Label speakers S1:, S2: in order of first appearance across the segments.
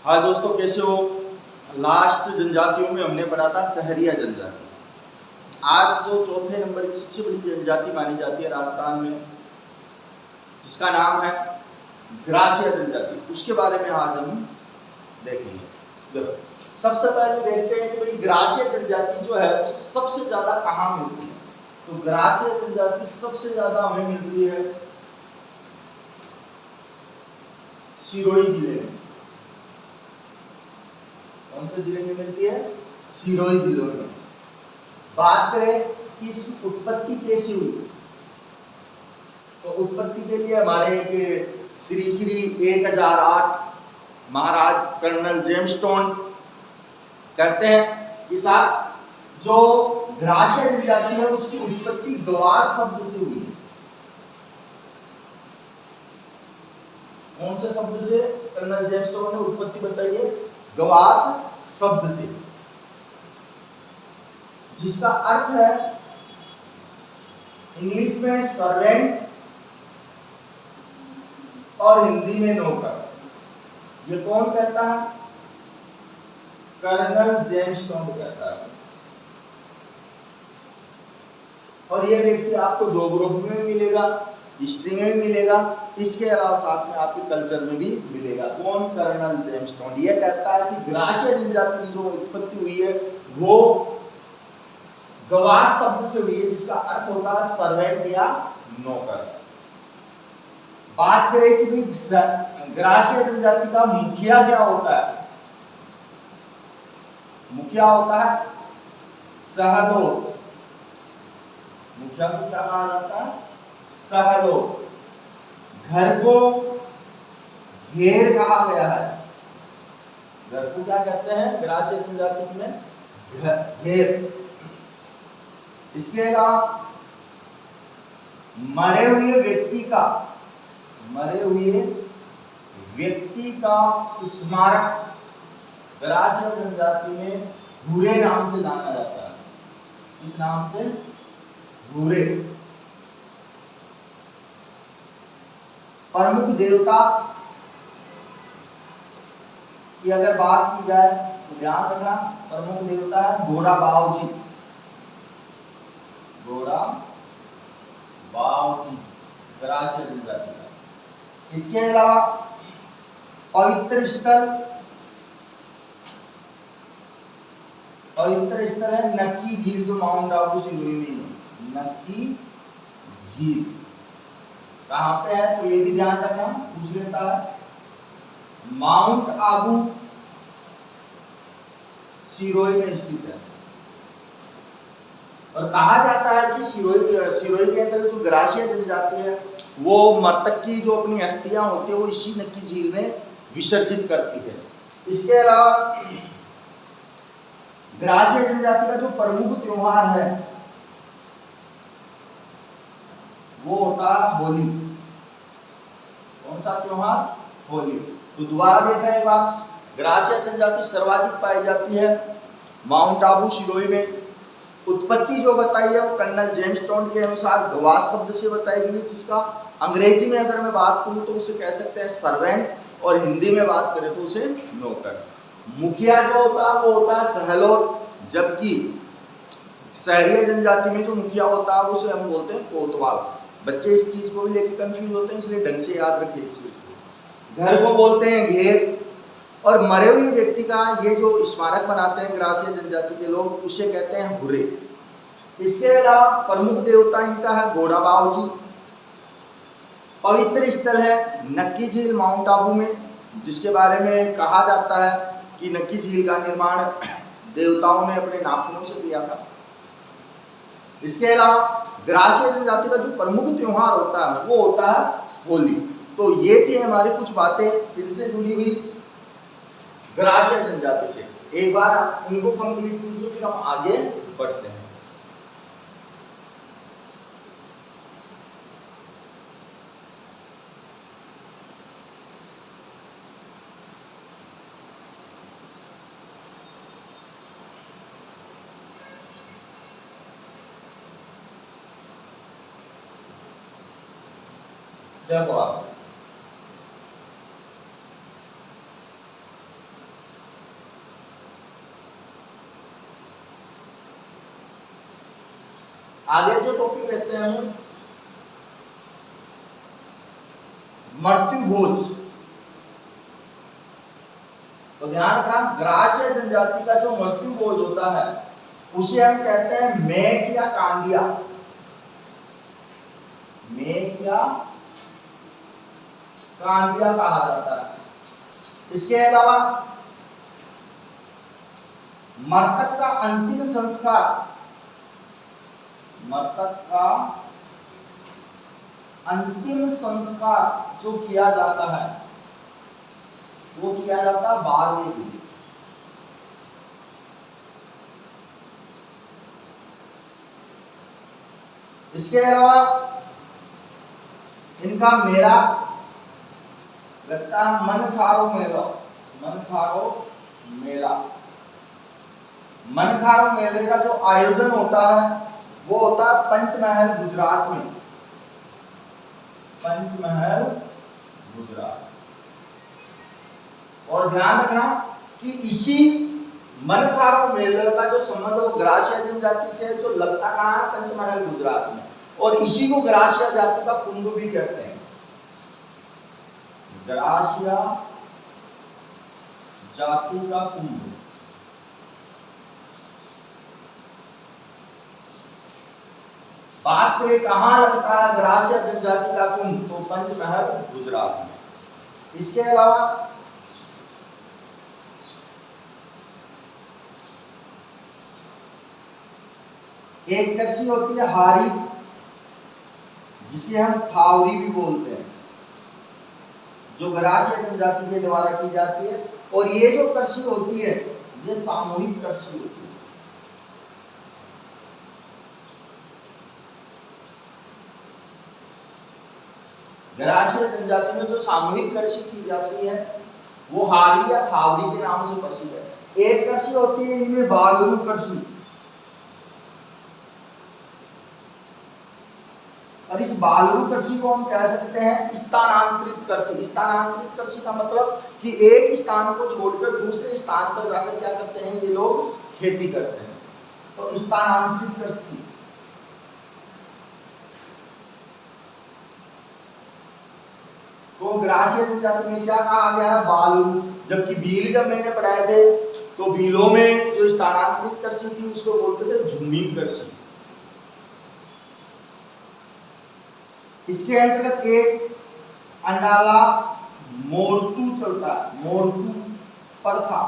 S1: हाँ दोस्तों, कैसे हो। लास्ट जनजातियों में हमने पढ़ा था सहरिया जनजाति। आज जो चौथे नंबर की सबसे बड़ी जनजाति मानी जाती है राजस्थान में, जिसका नाम है ग्रासिया जनजाति, उसके बारे में आज हम देखेंगे। देखो, सबसे पहले देखते हैं कि भाई ग्रासिया जनजाति जो है सबसे ज्यादा कहाँ मिलती है। तो ग्रासिया जनजाति सबसे ज्यादा हमें मिलती है सिरोही जिले में। कौन से जिले में मिलती है? सिरोही जिले में। बात करें कि इसकी उत्पत्ति कैसी हुई, तो उत्पत्ति के लिए हमारे एक श्री श्री 1008 महाराज कर्नल जेम्स टोन कहते हैं कि साहब जो ग्रासिया जनजाति है उसकी उत्पत्ति गवास शब्द से हुई है। कौन से शब्द से कर्नल जेम्स टोन ने उत्पत्ति बताई है? गवास शब्द से, जिसका अर्थ है इंग्लिश में सर्वेंट और हिंदी में नौकर। ये कौन कहता है? कर्नल जेम्स टोन कहता है। और ये व्यक्ति आपको ज्योग्राफी में भी मिलेगा, हिस्ट्री में भी मिलेगा, इसके अलावा साथ में आपके कल्चर में भी मिलेगा। कौन? Colonel James Tone. ये कहता है कि ग्रासिया जनजाति की जो उत्पत्ति हुई है वो गवास शब्द से हुई है, जिसका अर्थ होता है सर्वेंट या नौकर। बात करें कि भाई ग्रासिया जनजाति का मुखिया क्या होता है? मुखिया होता है सहलोत। मुखिया को क्या कहा जाता है? सहलोत। घर को घेर कहा गया है। घर को क्या कहते हैं ग्रासिया जनजाति में? घेर। इसके अलावा मरे हुए व्यक्ति का स्मारक ग्रासिया जनजाति में भूरे नाम से जाना जाता है। इस नाम से भूरे। प्रमुख देवता की अगर बात की जाए तो ध्यान रखना, प्रमुख देवता है घोड़ा बावजी। घोड़ा बावजी ग्रासिया जनजाति का। इसके अलावा पवित्र स्थल है नक्की झील, जो माउंट आबू सिरोही में है। नक्की झील कहाँ पे है? तो ये भी ध्यान रखना, पूछ लेता है। माउंट आबू सिरोही में स्थित है। और कहा जाता है कि सिरोही के अंदर जो ग्रासिया जनजाति है वो मृतक की जो अपनी अस्थियां होती है वो इसी नक्की झील में विसर्जित करती है। इसके अलावा ग्रासिया जनजाति का जो प्रमुख त्योहार है वो होता है होली। कौन सा त्योहार? होली। तो दोबारा देख रहे हैं बात, ग्रासिया जनजाति सर्वाधिक पाई जाती है माउंट आबू सिरोही में। उत्पत्ति जो बताई है वो कर्नल जेम्स टोन के अनुसार गवास शब्द से बताई गई है, जिसका अंग्रेजी में अगर मैं बात करूं तो उसे कह सकते हैं सर्वेंट, और हिंदी में बात करें तो उसे नौकर। मुखिया जो होता है वो होता है सहलोत, जबकि सहरिया जनजाति में जो मुखिया होता है उसे हम बोलते हैं कोतवाल। बच्चे इस चीज को भी लेकर कंफ्यूज होते हैं, इसलिए ढंग से याद रखें इस चीज को। घर को बोलते हैं घेर। और मरे हुए व्यक्ति का ये जो स्मारक बनाते हैं ग्रासिया जनजाति के लोग, उसे कहते हैं हुर्रे। इसके अलावा प्रमुख देवता इनका है घोड़ा बावजी। पवित्र स्थल है नक्की झील माउंट आबू में, जिसके बारे में कहा जाता है कि नक्की झील का निर्माण देवताओं ने अपने नाखूनों से किया था। इसके अलावा ग्रासिया जनजाति का जो प्रमुख त्योहार होता है वो होता है होली। तो ये थी हमारी कुछ बातें इनसे जुड़ी हुई ग्रासिया जनजाति से। एक बार इनको कंप्लीट कीजिए, फिर हम आगे बढ़ते हैं। देखो आप आगे जो टॉपिक लेते हैं हम मृत्यु भोज। तो ध्यान रखना, ग्रास्य जनजाति का जो मृत्यु भोज होता है उसे हम कहते हैं मेक या कांदिया। मेक या कांदिया कहा जाता है। इसके अलावा मृतक का अंतिम संस्कार, मृतक का अंतिम संस्कार जो किया जाता है वो किया जाता है 12वें दिन। इसके अलावा इनका मेला लगता है मनखारो मेला। मनखारो मेला, मनखारो मेले का जो आयोजन होता है वो होता है पंचमहल गुजरात में। पंचमहल गुजरात। और ध्यान रखना कि इसी मनखारो मेले का जो संबंध वो ग्रासिया जनजाति से है, जो लगता कहाँ है, पंचमहल गुजरात में। और इसी को ग्रासिया जाति का कुंभ भी कहते हैं। ग्रासिया जाति का कुंभ। बात करें कहां लगता है ग्रासिया जनजाति का कुंभ, तो पंचमहल गुजरात में। इसके अलावा एक कृषि होती है हारी, जिसे हम थावरी भी बोलते हैं, जो ग्रासिया जनजाति के द्वारा की जाती है। और ये जो कृषि होती है ये सामूहिक कृषि होती है। ग्रासिया जनजाति में जो सामूहिक कृषि की जाती है वो हारी या थावरी के नाम से प्रसिद्ध है। एक कृषि होती है इनमें बालरू कृषि, और इस बालरू कृषि को हम कह सकते हैं स्थानांतरित कृषि। स्थानांतरित कृषि का मतलब कि एक स्थान को छोड़कर दूसरे स्थान पर जाकर क्या करते हैं, ये लोग खेती करते हैं। तो स्थानांतरित कृषि। तो ग्रासिया जनजाति में क्या कहा गया है, बालरू। जबकि बील जब मैंने पढ़ाए थे तो बीलों में जो स्थानांतरित कृषि थी उसको बोलते थे झूमिंग कृषि। इसके अंतर्गत एक अंडाला मोरतू चलता है, मोरतू प्रथा,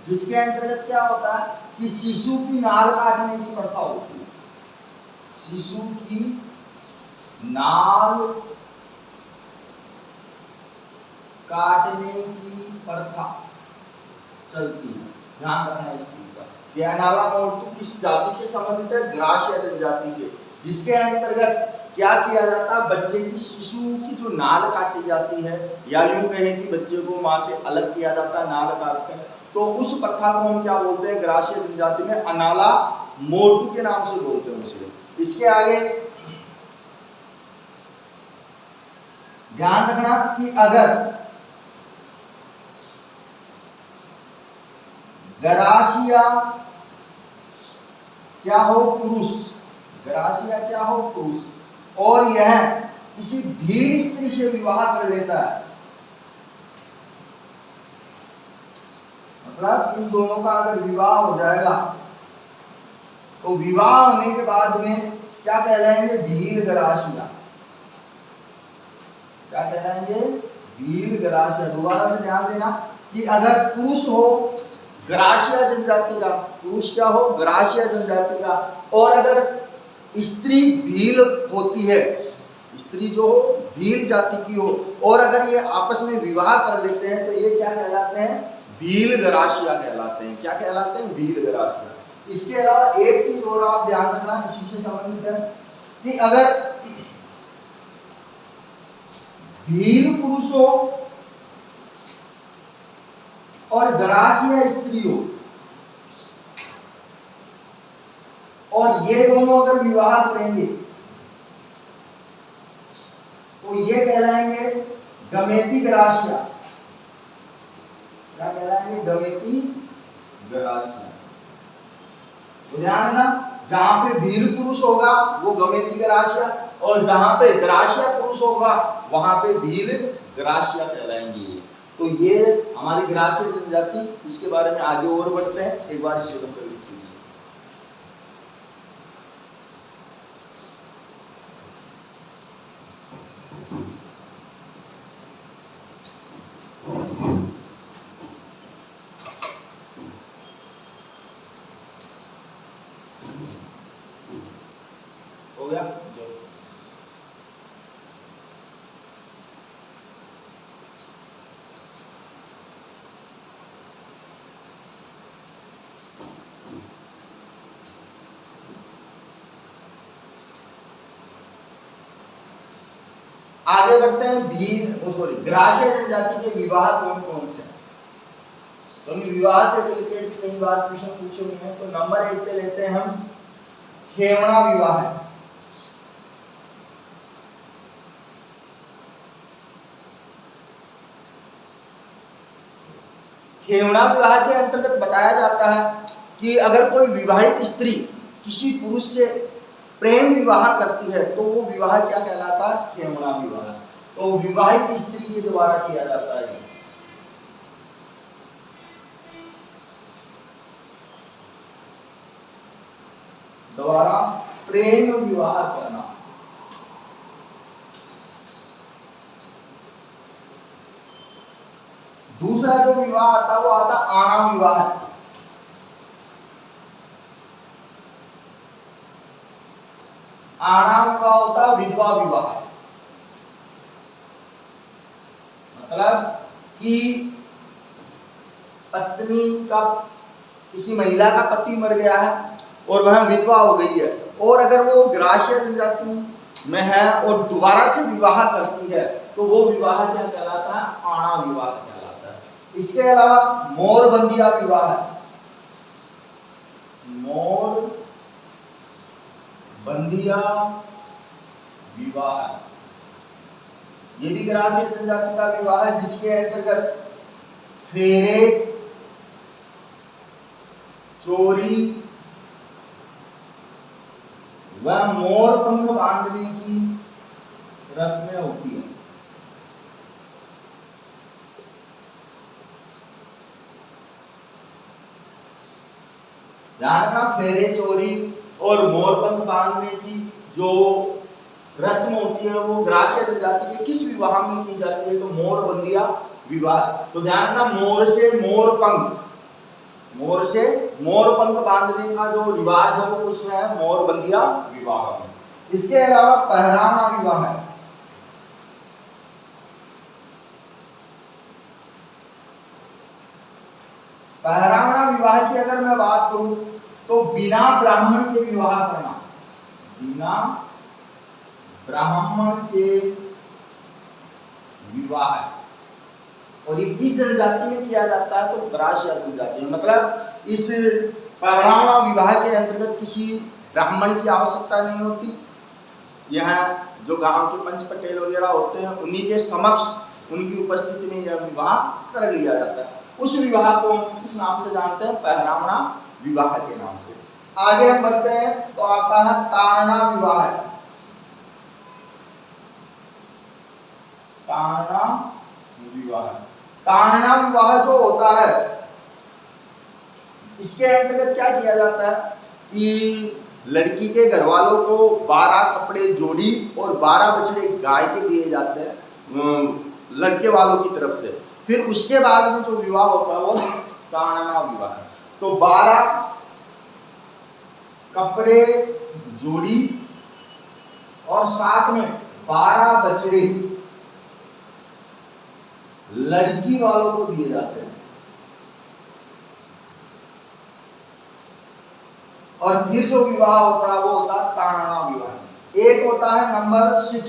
S1: जिसके अंतर्गत क्या होता है कि शिशु की नाल काटने की प्रथा होती है। शिशु की नाल काटने की प्रथा चलती है। ध्यान रखना इस चीज का। ये अनाला मोरतू किस जाति से संबंधित है, ग्रासिया जनजाति से, जिसके अंतर्गत क्या किया जाता है, बच्चे की शिशु की जो नाल काटी जाती है, या यूं कहें कि बच्चे को मां से अलग किया जाता है नाल काट कर, तो उस प्रथा को हम क्या बोलते हैं, ग्रासिया जनजाति में अनाला मोरतू के नाम से बोलते हैं उसे। इसके आगे ध्यान रखना कि अगर ग्रासिया क्या हो पुरुष, ग्रासिया क्या हो पुरुष, और यह किसी भील स्त्री से विवाह कर लेता है, मतलब इन दोनों का अगर विवाह हो जाएगा तो विवाह होने के बाद में क्या कहलाएंगे, भील ग्रासिया। क्या कहलाएंगे, भील ग्रासिया। दोबारा से ध्यान देना कि अगर पुरुष हो ग्रासिया जनजाति का, पुरुष क्या हो, ग्रासिया जनजाति का, और अगर स्त्री भील होती है, स्त्री जो हो भील जाति की हो, और अगर ये आपस में विवाह कर लेते हैं तो ये क्या कहलाते हैं, भील ग्रासिया कहलाते हैं। क्या कहलाते हैं, भील ग्रासिया। इसके अलावा एक चीज और आप ध्यान रखना, इसी से संबंधित है कि अगर भील पुरुष हो और ग्रासिया स्त्री हो, और ये दोनों अगर विवाह करेंगे तो ये कहलाएंगे गमेती ग्रासिया। क्या कहलाएंगे, गमेती ग्रासिया। तो ध्यान रखना, जहां पे भील पुरुष होगा वो गमेती ग्रासिया, और जहां पे ग्रासिया पुरुष होगा वहां पे भील ग्रासिया कहलाएंगे। तो ये हमारी ग्रासिया जनजाति, इसके बारे में आगे और बढ़ते हैं। एक बार इसे कंप्लीट कीजिए। हो गया? आगे बढ़ते हैं। ग्रासिया जनजाति के विवाह कौन कौन से हैं? तो विवाह से रिलेटेड कई बार क्वेश्चन पूछे हुए हैं। तो नंबर 1 पे लेते हैं हम खेवणा विवाह। खेवणा विवाह के अंतर्गत बताया जाता है कि अगर कोई विवाहित स्त्री किसी पुरुष से प्रेम विवाह करती है तो वो विवाह क्या कहलाता है? खेवणा विवाह। तो विवाहित स्त्री के द्वारा किया जाता है। द्वारा प्रेम विवाह करना। दूसरा जो विवाह आता वो आता आणा विवाह। आणा विवाह होता विधवा विवाह, मतलब कि पत्नी का, किसी महिला का पति मर गया है और वह विधवा हो गई है, और अगर वो ग्रासिया जनजाति में है और दोबारा से विवाह करती है तो वो विवाह क्या कहलाता है? आणा विवाह कहलाता है। इसके अलावा मोरबंदिया विवाह है। मोरबंदिया विवाह, ये भी ग्रासिया जनजाति का विवाह है, जिसके अंतर्गत फेरे, चोरी व मोर पंख बांधने की रस्में होती है। ध्यान रखना, फेरे, चोरी और मोर पंख बांधने की जो रस्म होती है वो ग्रासिया जनजाति के किस विवाह में की जाती है? तो मोरबंदिया विवाह। तो ध्यान रखना, मोर से मोर पंख बांधने का जो रिवाज है वो उसमें है मोरबंदिया विवाह में। इसके अलावा पहराना विवाह है। पहराना विवाह की अगर मैं बात करूं तो बिना ब्राह्मण के विवाह करना, बिना ब्राह्मण के विवाह है। और ये किस जनजाति में किया जाता है? तो ग्रासिया जनजाति में। मतलब इस पहराना विवाह के अंतर्गत किसी ब्राह्मण की आवश्यकता नहीं होती। यहाँ जो गांव के पंच पटेल वगैरह होते हैं उन्हीं के समक्ष उनकी उपस्थिति में यह विवाह कर लिया जाता है। उस विवाह को हम किस नाम से जानते हैं? पहराना विवाह के नाम से। आगे हम बढ़ते हैं तो आता है ताड़ना विवाह। ताड़ना विवाह, ताड़ना विवाह जो होता है इसके अंतर्गत क्या किया जाता है कि लड़की के घर वालों को 12 कपड़े जोड़ी और 12 बछड़े गाय के दिए जाते हैं लड़के वालों की तरफ से। फिर उसके बाद में जो विवाह होता है वो ताड़ना विवाह है। तो 12 कपड़े जोड़ी और साथ में 12 बछड़े लड़की वालों को दिए जाते हैं। और फिर जो विवाह होता है वो होता है ताड़ना विवाह। एक होता है नंबर 6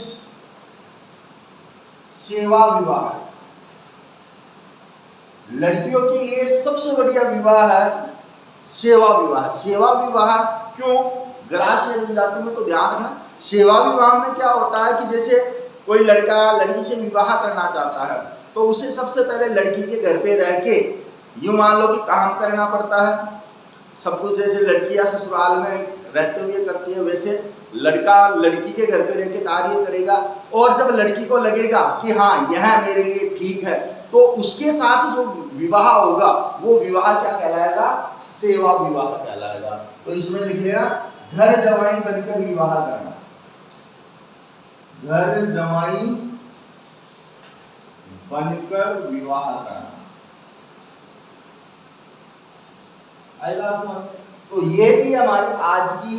S1: सेवा विवाह। लड़कियों के लिए सबसे बढ़िया विवाह है सेवा विवाह। सेवा विवाह क्यों? ग्रासिया जनजाति में तो ध्यान रखना, सेवा विवाह में क्या होता है कि जैसे कोई लड़का लड़की से विवाह करना चाहता है तो उसे सबसे पहले लड़की के घर पे रह के यूं मान लो कि काम करना पड़ता है सब कुछ। जैसे लड़कियां ससुराल में रहते हुए करती है, वैसे लड़का लड़की के घर पे रह के कार्य करेगा। और जब लड़की को लगेगा कि हाँ यह मेरे लिए ठीक है, तो उसके साथ जो विवाह होगा वो विवाह क्या कहलाएगा? सेवा विवाह कहलाएगा। तो इसमें लिखिएगा घर जमाई बनकर विवाह करना, घर जमाई बनकर विवाह करना। आएगा समझ? तो ये थी हमारी आज की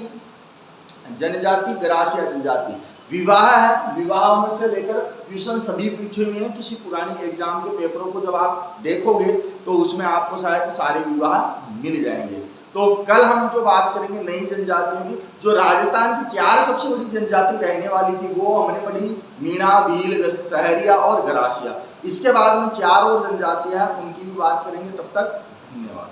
S1: जनजाति ग्रासीय जनजाति। विवाह है, विवाह में से लेकर क्वेश्चन सभी पूछे हुए हैं। किसी पुरानी एग्जाम के पेपरों को जब आप देखोगे तो उसमें आपको शायद सारे विवाह मिल जाएंगे। तो कल हम जो बात करेंगे नई जनजातियों की, जो राजस्थान की 4 सबसे बड़ी जनजाति रहने वाली थी वो हमने पढ़ी, मीणा, भील, सहरिया और ग्रासीय। इसके बाद में 4 और जनजातियां हैं, उनकी भी बात करेंगे। तब तक धन्यवाद।